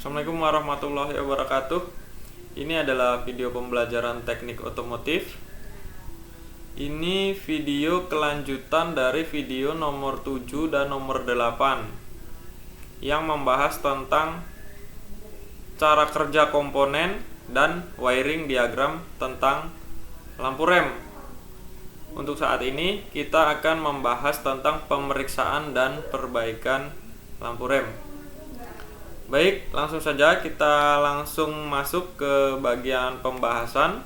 Assalamualaikum warahmatullahi wabarakatuh. Ini adalah video pembelajaran teknik otomotif. Ini video kelanjutan dari video nomor 7 dan nomor 8 yang membahas tentang cara kerja komponen dan wiring diagram tentang lampu rem. Untuk saat ini kita akan membahas tentang pemeriksaan dan perbaikan lampu rem. Baik, langsung saja kita langsung masuk ke bagian pembahasan.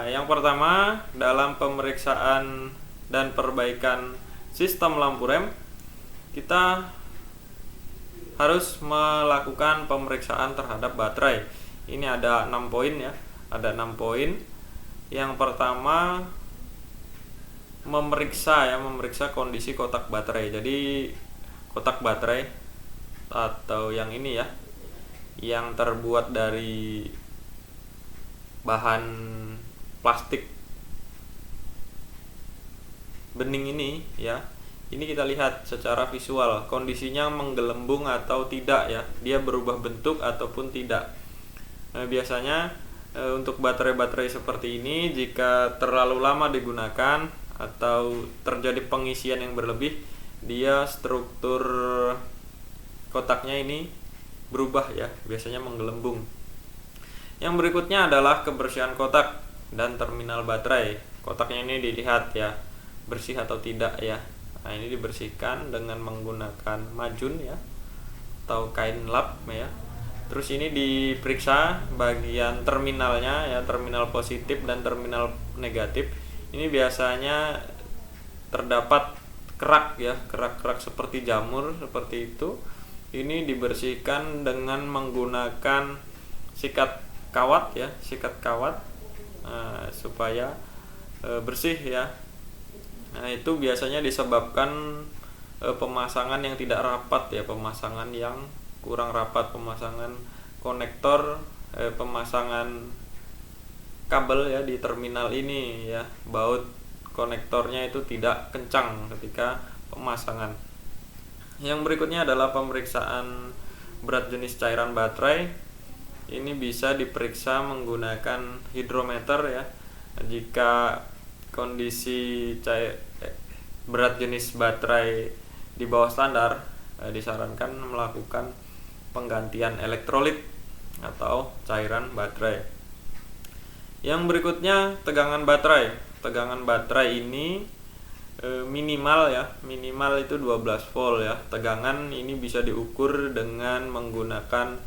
Yang pertama, dalam pemeriksaan dan perbaikan sistem lampu rem, kita harus melakukan pemeriksaan terhadap baterai. Ini ada 6 poin ya, ada 6 poin. Yang pertama, memeriksa kondisi kotak baterai. Jadi kotak baterai atau yang ini ya, yang terbuat dari bahan plastik bening ini ya, ini kita lihat secara visual kondisinya menggelembung atau tidak ya, dia berubah bentuk ataupun tidak. Biasanya untuk baterai-baterai seperti ini, jika terlalu lama digunakan atau terjadi pengisian yang berlebih, dia struktur kotaknya ini berubah ya, biasanya menggelembung. Yang berikutnya adalah kebersihan kotak dan terminal baterai. Kotaknya ini dilihat ya, bersih atau tidak ya. Nah, ini dibersihkan dengan menggunakan majun ya, atau kain lap ya. Terus ini diperiksa bagian terminalnya ya, terminal positif dan terminal negatif. Ini biasanya terdapat kerak ya, kerak-kerak seperti jamur seperti itu. Ini dibersihkan dengan menggunakan sikat kawat ya, supaya bersih ya. Nah, itu biasanya disebabkan pemasangan yang tidak rapat ya, pemasangan yang kurang rapat, pemasangan konektor, pemasangan kabel ya di terminal ini ya, baut konektornya itu tidak kencang ketika pemasangan. Yang berikutnya adalah pemeriksaan berat jenis cairan baterai. Ini bisa diperiksa menggunakan hidrometer ya. Jika kondisi berat jenis baterai di bawah standar, disarankan melakukan penggantian elektrolit atau cairan baterai. Yang berikutnya tegangan baterai. Tegangan baterai ini minimal itu 12 volt ya. Tegangan ini bisa diukur dengan menggunakan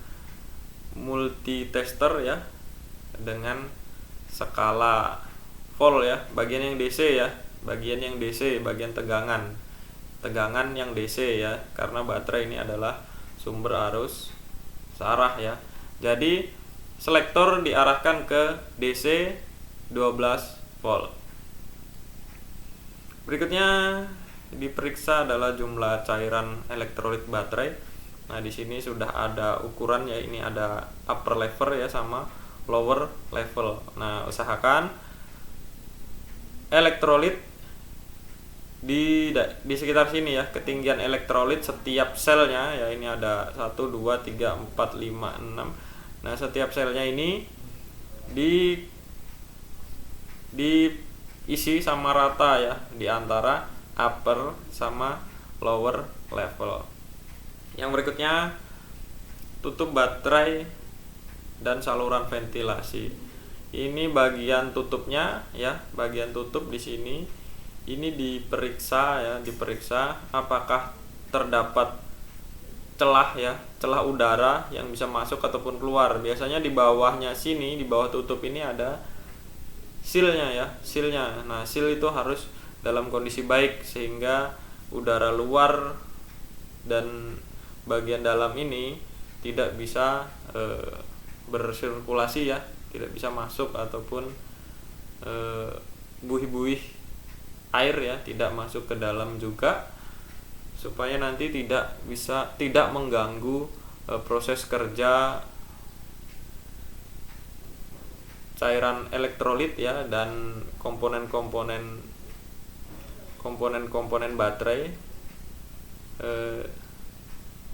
multitester ya, dengan skala volt ya. Bagian yang DC ya, bagian tegangan yang DC ya, karena baterai ini adalah sumber arus searah ya. Jadi selektor diarahkan ke DC 12 volt. Berikutnya diperiksa adalah jumlah cairan elektrolit baterai. Nah, di sini sudah ada ukuran ya, ini ada upper level ya sama lower level. Nah, usahakan elektrolit di sekitar sini ya, ketinggian elektrolit setiap selnya ya, ini ada 1 2 3 4 5 6. Nah, setiap selnya ini diisi sama rata ya, di antara upper sama lower level. Yang berikutnya, tutup baterai dan saluran ventilasi. Ini bagian tutupnya ya, bagian tutup di sini. Ini diperiksa apakah terdapat celah ya, celah udara yang bisa masuk ataupun keluar. Biasanya di bawahnya sini, di bawah tutup ini ada silnya ya, silnya. Nah, sil itu harus dalam kondisi baik sehingga udara luar dan bagian dalam ini tidak bisa bersirkulasi ya, tidak bisa masuk ataupun buih-buih air ya, tidak masuk ke dalam juga, supaya nanti tidak mengganggu proses kerja cairan elektrolit ya, dan komponen-komponen baterai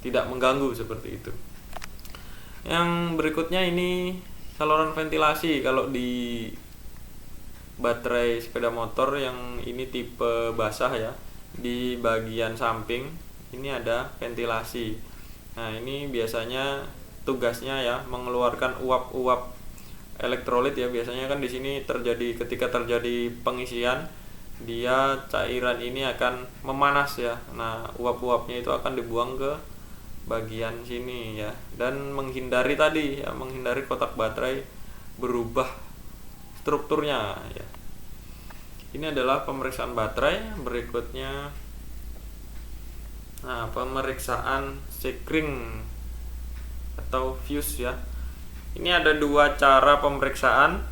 tidak mengganggu seperti itu. Yang berikutnya ini saluran ventilasi. Kalau di baterai sepeda motor yang ini tipe basah ya, di bagian samping ini ada ventilasi. Nah, ini biasanya tugasnya ya mengeluarkan uap-uap elektrolit ya. Biasanya kan di sini ketika terjadi pengisian, dia cairan ini akan memanas ya. Nah, uap-uapnya itu akan dibuang ke bagian sini ya, dan menghindari kotak baterai berubah strukturnya ya. Ini adalah pemeriksaan baterai. Berikutnya pemeriksaan sekring atau fuse ya. Ini ada dua cara pemeriksaan.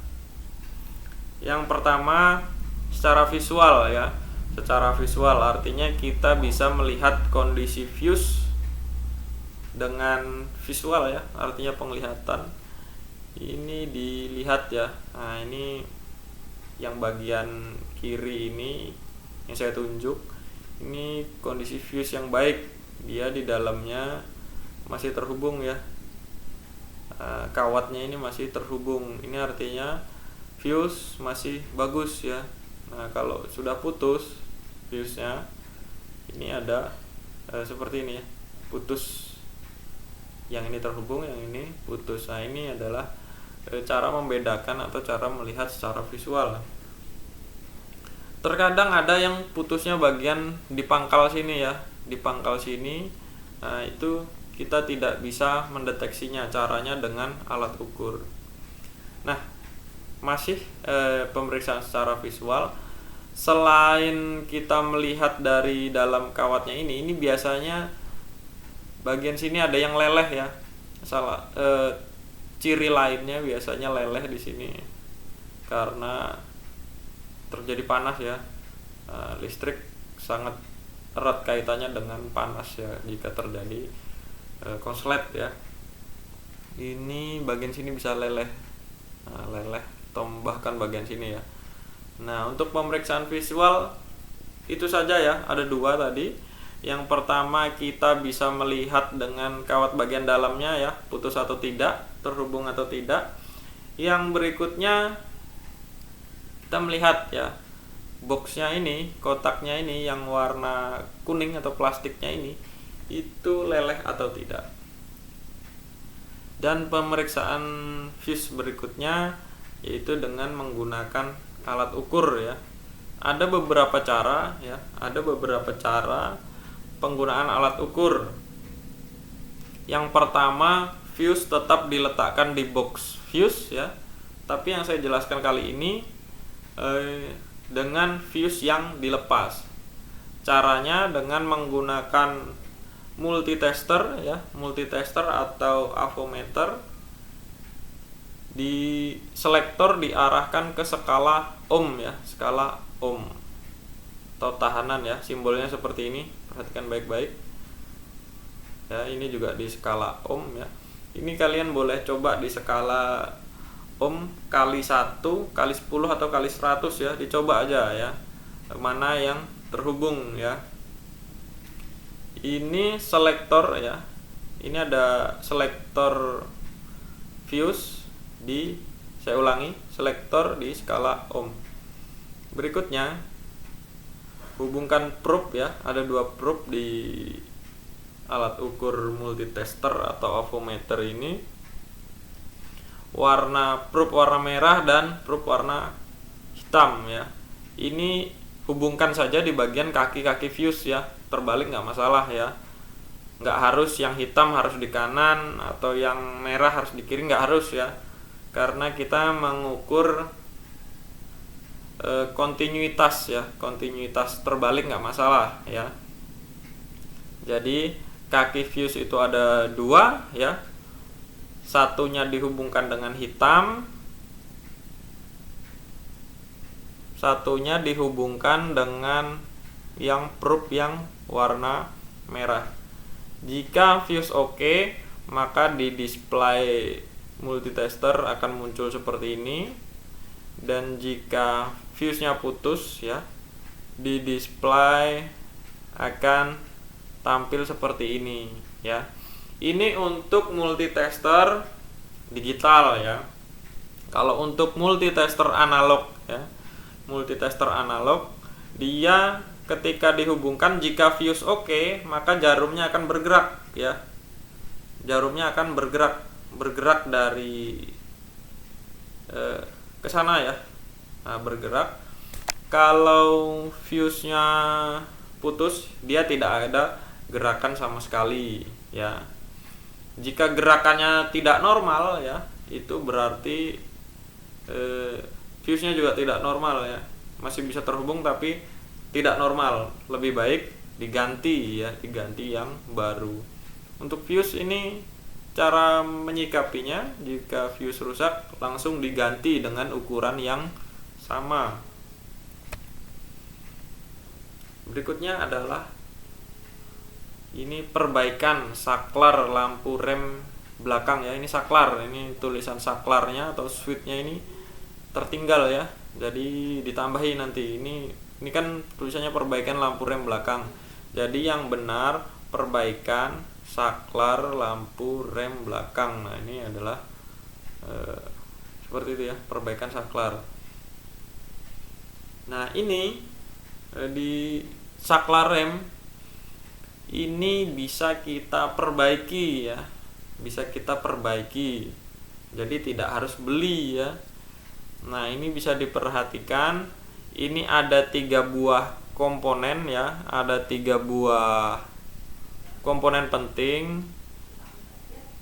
Yang pertama secara visual ya. Secara visual artinya kita bisa melihat kondisi fuse dengan visual ya, artinya penglihatan. Ini dilihat ya. Nah, ini yang bagian kiri ini yang saya tunjuk. Ini kondisi fuse yang baik. Dia di dalamnya masih terhubung ya. Kawatnya ini masih terhubung. Ini artinya fuse masih bagus ya. Nah, kalau sudah putus fuse-nya, ini ada seperti ini ya, putus. Yang ini terhubung, yang ini putus. Nah, ini adalah cara membedakan atau cara melihat secara visual. Terkadang ada yang putusnya bagian di pangkal sini ya, di pangkal sini. Nah, itu kita tidak bisa mendeteksinya, caranya dengan alat ukur. Nah, masih pemeriksaan secara visual. Selain kita melihat dari dalam kawatnya ini biasanya bagian sini ada yang leleh ya. Ciri lainnya biasanya leleh di sini karena terjadi panas ya. Listrik sangat erat kaitannya dengan panas ya jika terjadi konslet ya. Ini bagian sini bisa leleh, leleh atau bahkan bagian sini ya. Nah, untuk pemeriksaan visual itu saja ya, ada dua tadi. Yang pertama kita bisa melihat dengan kawat bagian dalamnya ya, putus atau tidak, terhubung atau tidak. Yang berikutnya kita melihat ya, boxnya ini, kotaknya ini yang warna kuning atau plastiknya ini, itu leleh atau tidak. Dan pemeriksaan fuse berikutnya yaitu dengan menggunakan alat ukur ya. Ada beberapa cara ya, penggunaan alat ukur. Yang pertama, fuse tetap diletakkan di box fuse ya. Tapi yang saya jelaskan kali ini dengan fuse yang dilepas. Caranya dengan menggunakan multitester ya, multitester atau avometer. Di selektor diarahkan ke skala ohm ya, skala ohm atau tahanan ya, simbolnya seperti ini. Perhatikan baik-baik ya, ini juga di skala ohm ya. Ini kalian boleh coba di skala ohm kali 1, kali 10 atau kali 100 ya, dicoba aja ya mana yang terhubung ya. Ini selektor ya, ini ada selektor fuse saya ulangi, selektor di skala ohm. Berikutnya hubungkan probe ya, ada dua probe di alat ukur multitester atau avometer ini. Probe warna merah dan probe warna hitam ya. Ini hubungkan saja di bagian kaki-kaki fuse ya, terbalik nggak masalah ya. Nggak harus yang hitam harus di kanan atau yang merah harus di kiri, nggak harus ya, karena kita mengukur kontinuitas ya, kontinuitas terbalik nggak masalah ya. Jadi kaki fuse itu ada dua ya, satunya dihubungkan dengan hitam, satunya dihubungkan dengan yang probe yang warna merah. Jika fuse oke, maka di display multitester akan muncul seperti ini. Dan jika fuse-nya putus ya, di display akan tampil seperti ini ya. Ini untuk multitester digital ya. Kalau untuk multitester analog ya, multitester analog dia ketika dihubungkan, jika fuse oke, maka jarumnya akan bergerak ya. Jarumnya akan bergerak dari ke sana ya. Nah, bergerak. Kalau fuse-nya putus, dia tidak ada gerakan sama sekali ya. Jika gerakannya tidak normal ya, itu berarti fuse-nya juga tidak normal ya. Masih bisa terhubung tapi tidak normal. Lebih baik diganti ya, diganti yang baru. Untuk fuse ini cara menyikapinya, jika fuse rusak langsung diganti dengan ukuran yang sama. Berikutnya adalah ini perbaikan saklar lampu rem belakang ya. Ini saklar, ini tulisan saklarnya atau switchnya ini tertinggal ya. Jadi ditambahin nanti. Ini kan tulisannya perbaikan lampu rem belakang. Jadi yang benar perbaikan saklar lampu rem belakang. Nah, ini adalah seperti itu ya, perbaikan saklar. Nah, ini di saklar rem ini bisa kita perbaiki ya, bisa kita perbaiki, jadi tidak harus beli ya. Nah, ini bisa diperhatikan, ini ada 3 buah komponen ya, ada 3 buah komponen penting.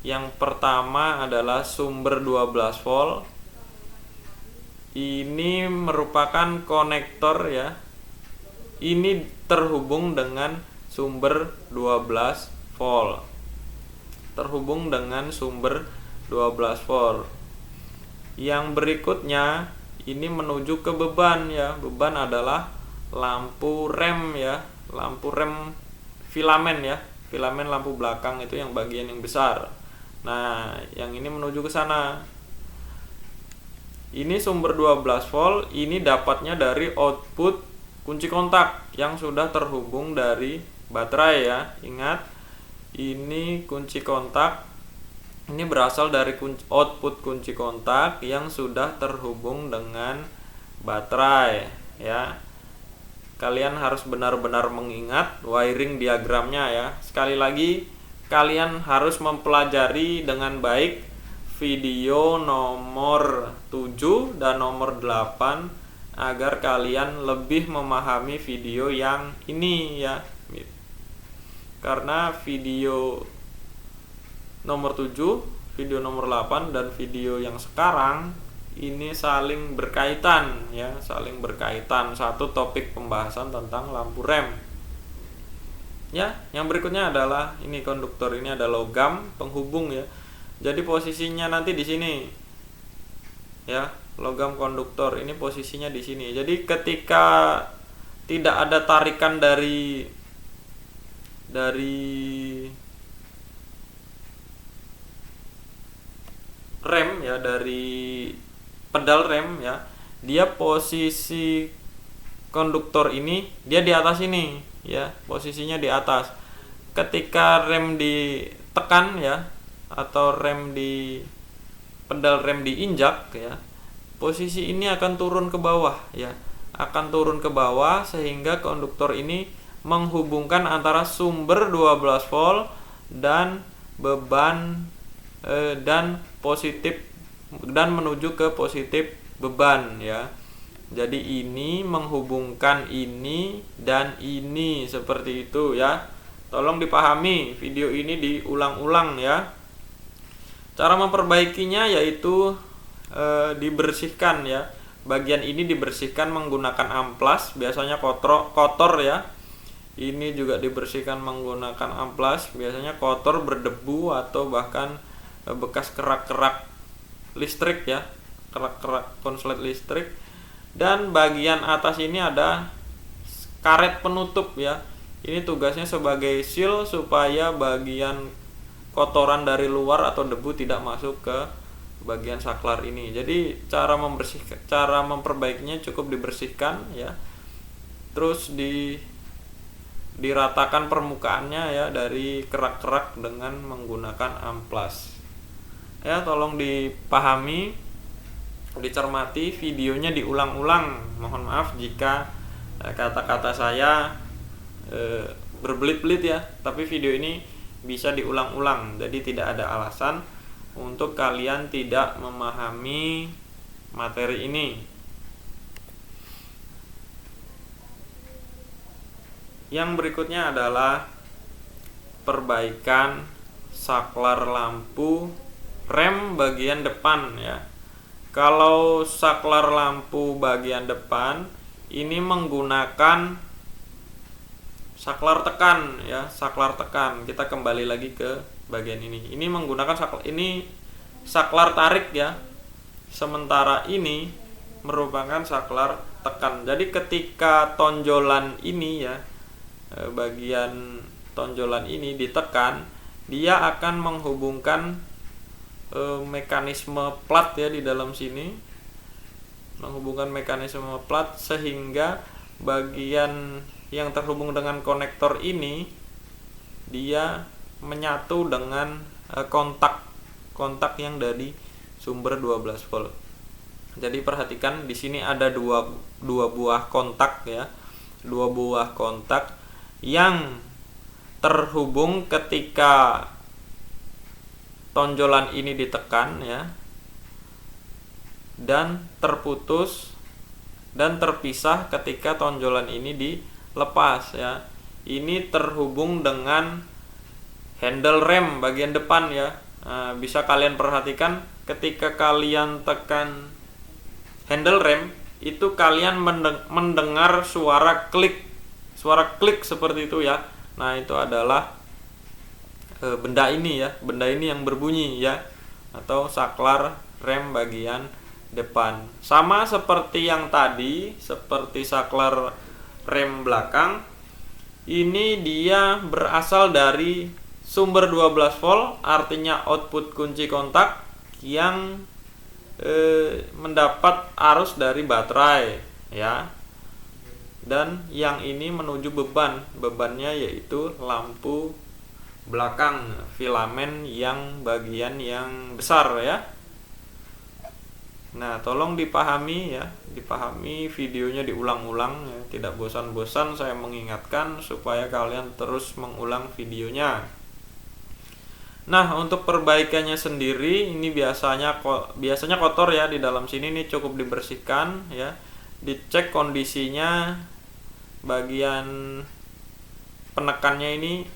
Yang pertama adalah sumber 12 volt. Ini merupakan konektor ya, ini terhubung dengan sumber 12 volt, terhubung dengan sumber 12 volt. Yang berikutnya ini menuju ke beban ya. Beban adalah lampu rem ya, lampu rem filamen ya, filamen lampu belakang itu yang bagian yang besar. Nah, yang ini menuju ke sana. Ini sumber 12 volt, ini dapatnya dari output kunci kontak yang sudah terhubung dari baterai ya. Ingat, ini kunci kontak, ini berasal dari output kunci kontak yang sudah terhubung dengan baterai ya. Kalian harus benar-benar mengingat wiring diagramnya ya. Sekali lagi, kalian harus mempelajari dengan baik video nomor 7 dan nomor 8 agar kalian lebih memahami video yang ini ya. Karena video nomor 7, video nomor 8 dan video yang sekarang ini saling berkaitan ya, saling berkaitan, satu topik pembahasan tentang lampu rem. Ya, yang berikutnya adalah ini konduktor, ini ada logam penghubung ya. Jadi posisinya nanti di sini. Ya, logam konduktor ini posisinya di sini. Jadi ketika tidak ada tarikan dari rem ya, dari pedal rem ya, dia posisi konduktor ini dia di atas ini ya, posisinya di atas. Ketika rem ditekan ya, atau rem di pedal rem diinjak ya, posisi ini akan turun ke bawah ya, akan turun ke bawah sehingga konduktor ini menghubungkan antara sumber 12 volt dan beban dan positif, dan menuju ke positif beban ya. Jadi ini menghubungkan ini dan ini seperti itu ya. Tolong dipahami, video ini diulang-ulang ya. Cara memperbaikinya yaitu dibersihkan ya. Bagian ini dibersihkan menggunakan amplas, biasanya kotor ya. Ini juga dibersihkan menggunakan amplas, biasanya kotor, berdebu, atau bahkan bekas kerak-kerak listrik ya, kerak-kerak konslet listrik. Dan bagian atas ini ada karet penutup ya. Ini tugasnya sebagai seal supaya bagian kotoran dari luar atau debu tidak masuk ke bagian saklar ini. Jadi cara memperbaikinya cukup dibersihkan ya. Terus diratakan permukaannya ya dari kerak-kerak dengan menggunakan amplas. Ya, tolong dipahami, dicermati, videonya diulang-ulang. Mohon maaf jika kata-kata saya berbelit-belit ya, tapi video ini bisa diulang-ulang, jadi tidak ada alasan untuk kalian tidak memahami materi ini. Yang berikutnya adalah perbaikan saklar lampu rem bagian depan ya. Kalau saklar lampu bagian depan ini menggunakan saklar tekan ya, saklar tekan. Kita kembali lagi ke bagian ini. Ini menggunakan saklar tarik ya. Sementara ini merupakan saklar tekan. Jadi ketika tonjolan ini ya, bagian tonjolan ini ditekan, dia akan menghubungkan mekanisme plat ya di dalam sini. Menghubungkan mekanisme plat sehingga bagian yang terhubung dengan konektor ini dia menyatu dengan kontak yang dari sumber 12 volt. Jadi perhatikan di sini ada dua buah kontak ya. Dua buah kontak yang terhubung ketika tonjolan ini ditekan ya, dan terputus dan terpisah ketika tonjolan ini dilepas ya. Ini terhubung dengan handle rem bagian depan ya. Nah, bisa kalian perhatikan ketika kalian tekan handle rem itu kalian mendengar suara klik seperti itu ya. Nah, itu adalah benda ini ya, benda ini yang berbunyi ya, atau saklar rem bagian depan. Sama seperti yang tadi, seperti saklar rem belakang, ini dia berasal dari sumber 12 volt, artinya output kunci kontak yang mendapat arus dari baterai ya. Dan yang ini menuju bebannya yaitu lampu belakang, filamen yang bagian yang besar ya. Nah, tolong dipahami ya, dipahami, videonya diulang-ulang ya. Tidak bosan-bosan saya mengingatkan supaya kalian terus mengulang videonya. Nah, untuk perbaikannya sendiri ini biasanya kotor ya di dalam sini. Ini cukup dibersihkan ya. Dicek kondisinya, bagian penekannya ini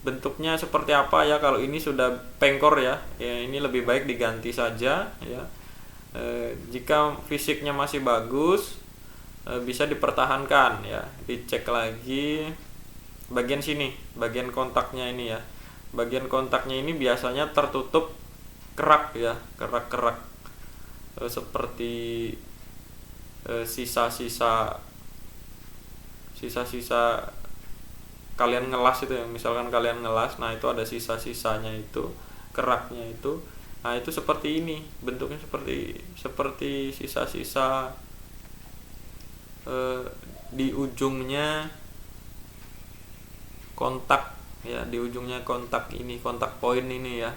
bentuknya seperti apa ya. Kalau ini sudah pengkor ya, ini lebih baik diganti saja ya. Jika fisiknya masih bagus, bisa dipertahankan ya. Dicek lagi bagian sini, bagian kontaknya ini ya. Bagian kontaknya ini biasanya tertutup kerak ya, kerak-kerak seperti sisa-sisa kalian ngelas itu ya. Misalkan kalian ngelas, nah itu ada sisa-sisanya itu, keraknya itu. Nah, itu seperti ini, bentuknya seperti sisa-sisa di ujungnya kontak ya, di ujungnya kontak ini, kontak poin ini ya.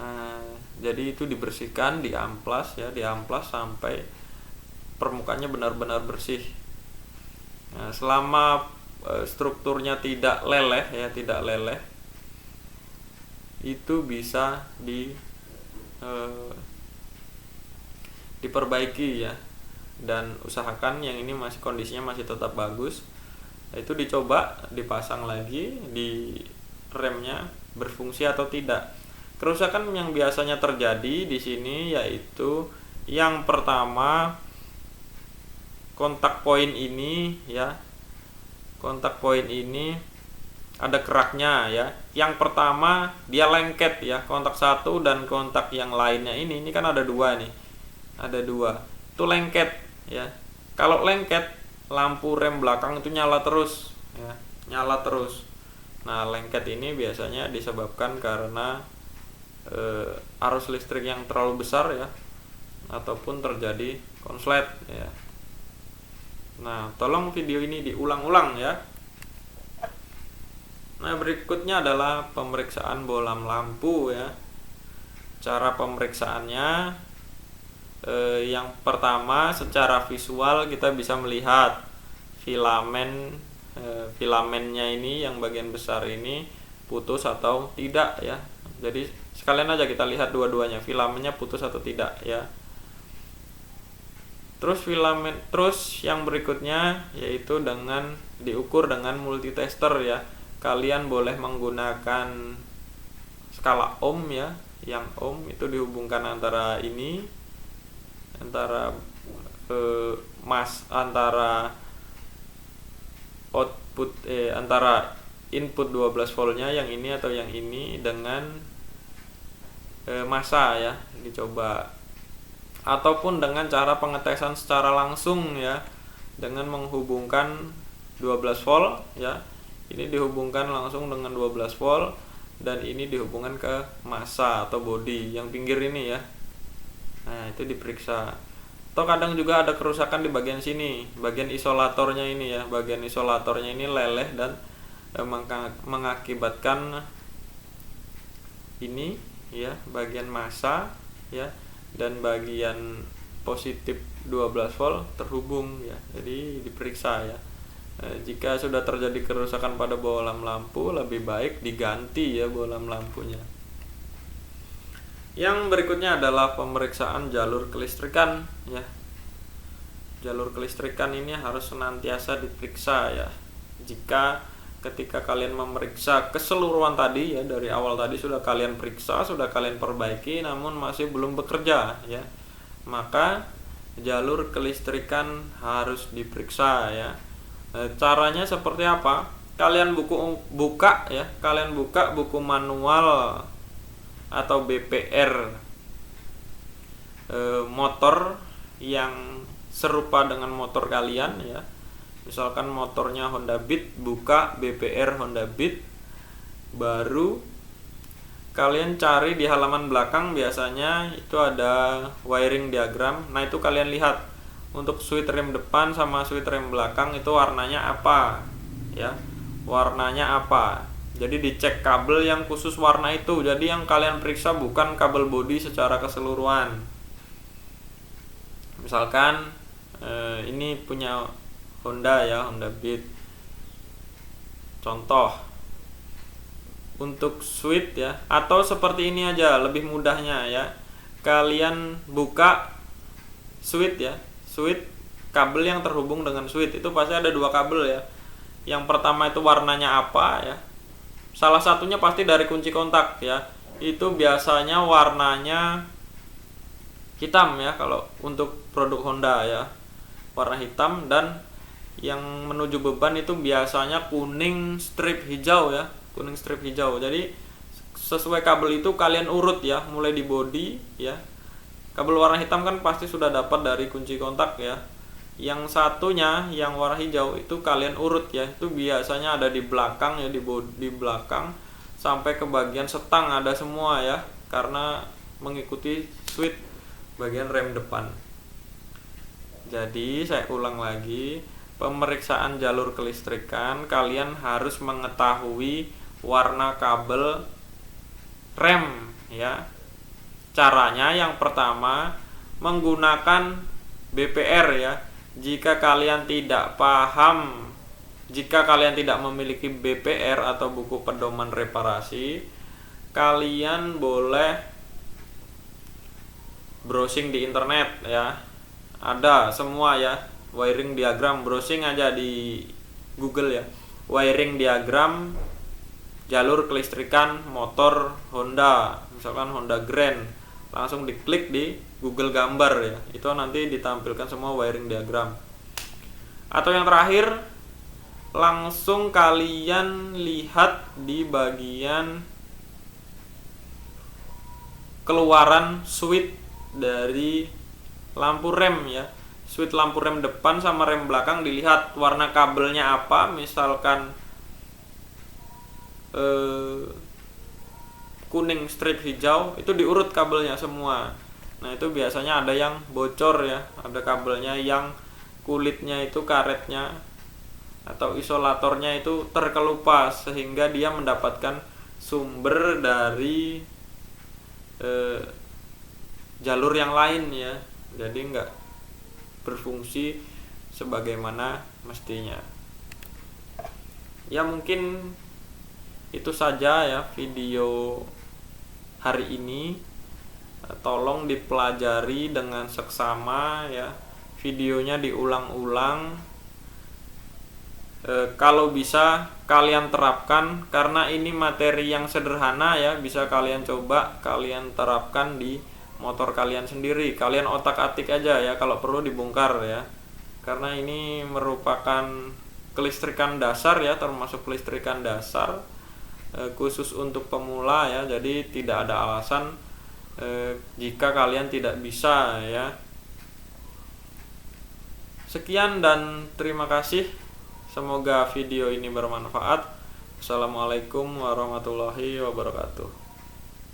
Nah, jadi itu dibersihkan, diamplas ya, diamplas sampai permukaannya benar-benar bersih. Nah, selama strukturnya tidak leleh ya, tidak leleh, itu bisa diperbaiki ya. Dan usahakan yang ini masih kondisinya masih tetap bagus, itu dicoba dipasang lagi di remnya berfungsi atau tidak. Kerusakan yang biasanya terjadi di sini yaitu yang pertama, kontak poin ini ya. Kontak poin ini ada keraknya ya. Yang pertama dia lengket ya, kontak satu dan kontak yang lainnya ini kan ada dua nih. Ada dua. Itu lengket ya. Kalau lengket, lampu rem belakang itu nyala terus ya, nyala terus. Nah, lengket ini biasanya disebabkan karena arus listrik yang terlalu besar ya, ataupun terjadi konslet ya. Nah, tolong video ini diulang-ulang ya. Nah, berikutnya adalah pemeriksaan bohlam lampu ya. Cara pemeriksaannya yang pertama, secara visual kita bisa melihat filamennya ini, yang bagian besar ini putus atau tidak ya. Jadi sekalian aja kita lihat dua-duanya, filamennya putus atau tidak ya. Terus yang berikutnya yaitu dengan diukur dengan multitester ya. Kalian boleh menggunakan skala ohm ya. Yang ohm itu dihubungkan antara antara input 12 voltnya yang ini atau yang ini dengan massa ya, dicoba. Ataupun dengan cara pengetesan secara langsung ya, dengan menghubungkan 12 volt ya. Ini dihubungkan langsung dengan 12 volt dan ini dihubungkan ke massa atau body yang pinggir ini ya. Nah, itu diperiksa. Atau kadang juga ada kerusakan di bagian sini, bagian isolatornya ini ya. Bagian isolatornya ini leleh dan mengakibatkan ini ya, bagian massa ya, dan bagian positif 12 volt terhubung ya. Jadi diperiksa ya. Jika sudah terjadi kerusakan pada bohlam lampu, lebih baik diganti ya bohlam lampunya. Yang berikutnya adalah pemeriksaan jalur kelistrikan ya. Jalur kelistrikan ini harus senantiasa diperiksa ya. Jika ketika kalian memeriksa keseluruhan tadi ya, dari awal tadi sudah kalian periksa, sudah kalian perbaiki, namun masih belum bekerja ya, maka jalur kelistrikan harus diperiksa ya. Caranya seperti apa? Kalian buka buku manual atau BPR motor yang serupa dengan motor kalian ya. Misalkan motornya Honda Beat, buka BPR Honda Beat, baru kalian cari di halaman belakang, biasanya itu ada wiring diagram. Nah, itu kalian lihat untuk switch rem depan sama switch rem belakang itu warnanya apa ya, warnanya apa. Jadi dicek kabel yang khusus warna itu. Jadi yang kalian periksa bukan kabel bodi secara keseluruhan. Misalkan ini punya Honda ya, Honda Beat. Contoh untuk switch ya, atau seperti ini aja lebih mudahnya ya. Kalian buka switch ya, switch kabel yang terhubung dengan switch itu pasti ada dua kabel ya. Yang pertama itu warnanya apa ya, salah satunya pasti dari kunci kontak ya. Itu biasanya warnanya hitam ya, kalau untuk produk Honda ya, warna hitam. Dan yang menuju beban itu biasanya kuning strip hijau ya, kuning strip hijau. Jadi sesuai kabel itu kalian urut ya, mulai di bodi ya. Kabel warna hitam kan pasti sudah dapat dari kunci kontak ya. Yang satunya yang warna hijau itu kalian urut ya. Itu biasanya ada di belakang ya, di belakang sampai ke bagian setang ada semua ya, karena mengikuti switch bagian rem depan. Jadi saya ulang lagi, pemeriksaan jalur kelistrikan kalian harus mengetahui warna kabel rem ya. Caranya yang pertama menggunakan BPR ya. Jika kalian tidak paham, jika kalian tidak memiliki BPR atau buku pedoman reparasi, kalian boleh browsing di internet ya. Ada semua ya, wiring diagram, browsing aja di Google ya. Wiring diagram jalur kelistrikan motor Honda, misalkan Honda Grand. Langsung diklik di Google gambar ya, itu nanti ditampilkan semua wiring diagram. Atau yang terakhir, langsung kalian lihat di bagian keluaran switch dari lampu rem ya. Switch lampu rem depan sama rem belakang dilihat warna kabelnya apa. Misalkan kuning strip hijau, itu diurut kabelnya semua. Nah, itu biasanya ada yang bocor ya, ada kabelnya yang kulitnya itu karetnya atau isolatornya itu terkelupas, sehingga dia mendapatkan sumber dari jalur yang lain ya, jadi nggak berfungsi sebagaimana mestinya. Ya mungkin itu saja ya video hari ini. Tolong dipelajari dengan seksama ya, videonya diulang-ulang. Kalau bisa kalian terapkan, karena ini materi yang sederhana ya, bisa kalian coba kalian terapkan di motor kalian sendiri. Kalian otak-atik aja ya, kalau perlu dibongkar ya, karena ini merupakan kelistrikan dasar ya, termasuk kelistrikan dasar khusus untuk pemula ya. Jadi tidak ada alasan jika kalian tidak bisa ya. Sekian dan terima kasih. Semoga video ini bermanfaat. Assalamualaikum warahmatullahi wabarakatuh.